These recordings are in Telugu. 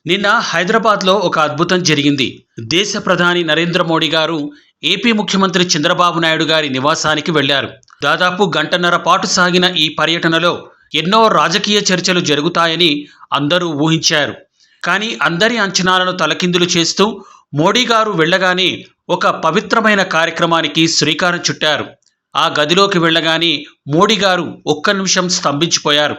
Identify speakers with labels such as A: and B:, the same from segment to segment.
A: నిన్న హైదరాబాద్లో ఒక అద్భుతం జరిగింది. దేశ ప్రధాని నరేంద్ర మోడీ గారు ఏపీ ముఖ్యమంత్రి చంద్రబాబు నాయుడు గారి నివాసానికి వెళ్లారు. దాదాపు గంటన్నర పాటు సాగిన ఈ పర్యటనలో ఎన్నో రాజకీయ చర్చలు జరుగుతాయని అందరూ ఊహించారు. కానీ అందరి అంచనాలను తలకిందులు చేస్తూ మోడీ గారు వెళ్ళగానే ఒక పవిత్రమైన కార్యక్రమానికి శ్రీకారం చుట్టారు. ఆ గదిలోకి వెళ్ళగానే మోడీ గారు ఒక్క నిమిషం స్తంభించిపోయారు.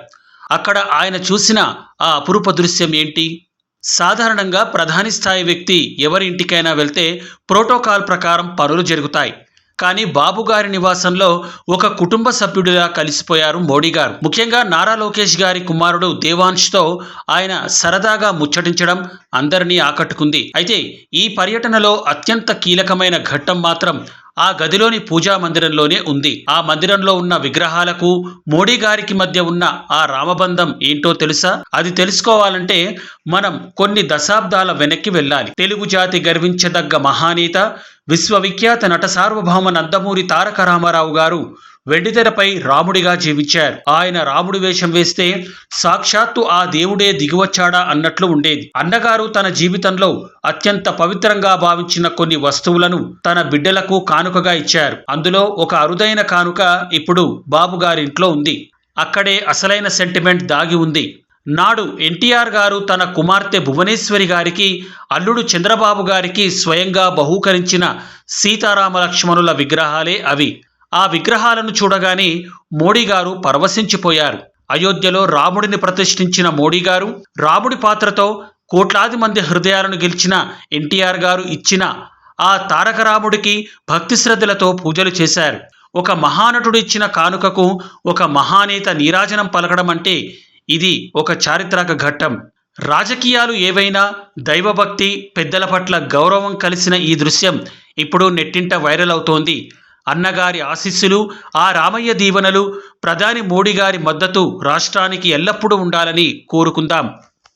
A: అక్కడ ఆయన చూసిన ఆ అపురూప దృశ్యం ఏంటి? సాధారణంగా ప్రధాని స్థాయి వ్యక్తి ఎవరి ఇంటికైనా వెళ్తే ప్రోటోకాల్ ప్రకారం పనులు జరుగుతాయి. కానీ బాబు గారి నివాసంలో ఒక కుటుంబ సభ్యుడిలా కలిసిపోయారు మోడీ గారు. ముఖ్యంగా నారా లోకేష్ గారి కుమారుడు దేవాంష్తో ఆయన సరదాగా ముచ్చటించడం అందరినీ ఆకట్టుకుంది. అయితే ఈ పర్యటనలో అత్యంత కీలకమైన ఘట్టం మాత్రం ఆ గదిలోని పూజా మందిరంలోనే ఉంది. ఆ మందిరంలో ఉన్న విగ్రహాలకు మోడీ గారికి మధ్య ఉన్న ఆ రామబంధం ఏంటో తెలుసా? అది తెలుసుకోవాలంటే మనం కొన్ని దశాబ్దాల వెనక్కి వెళ్ళాలి. తెలుగు జాతి గర్వించదగ్గ మహానేత, విశ్వవిఖ్యాత నట సార్వభౌమ నందమూరి తారక రామారావు గారు వెండితెరపై రాముడిగా జీవించారు. ఆయన రాముడి వేషం వేస్తే సాక్షాత్తు ఆ దేవుడే దిగివచ్చాడా అన్నట్లు ఉండేది. అన్నగారు తన జీవితంలో అత్యంత పవిత్రంగా భావించిన కొన్ని వస్తువులను తన బిడ్డలకు కానుకగా ఇచ్చారు. అందులో ఒక అరుదైన కానుక ఇప్పుడు బాబు గారింట్లో ఉంది. అక్కడే అసలైన సెంటిమెంట్ దాగి ఉంది. నాడు ఎన్టీఆర్ గారు తన కుమార్తె భువనేశ్వరి గారికి, అల్లుడు చంద్రబాబు గారికి స్వయంగా బహూకరించిన సీతారామ లక్ష్మణుల విగ్రహాలే అవి. ఆ విగ్రహాలను చూడగానే మోడీ గారు పరవశించిపోయారు. అయోధ్యలో రాముడిని ప్రతిష్ఠించిన మోడీ గారు, రాముడి పాత్రతో కోట్లాది మంది హృదయాలను గెలిచిన ఎన్టీఆర్ గారు ఇచ్చిన ఆ తారక రాముడికి భక్తి శ్రద్ధలతో పూజలు చేశారు. ఒక మహానటుడు ఇచ్చిన కానుకకు ఒక మహానేత నీరాజనం పలకడం అంటే ఇది ఒక చారిత్రక ఘట్టం. రాజకీయాలు ఏవైనా దైవభక్తి, పెద్దల పట్ల గౌరవం కలిసిన ఈ దృశ్యం ఇప్పుడు నెట్టింట వైరల్ అవుతోంది. అన్నగారి ఆశీస్సులు, ఆ రామయ్య దీవెనలు, ప్రధాని మోడీ గారి మద్దతు రాష్ట్రానికి ఎల్లప్పుడూ ఉండాలని కోరుకుందాం.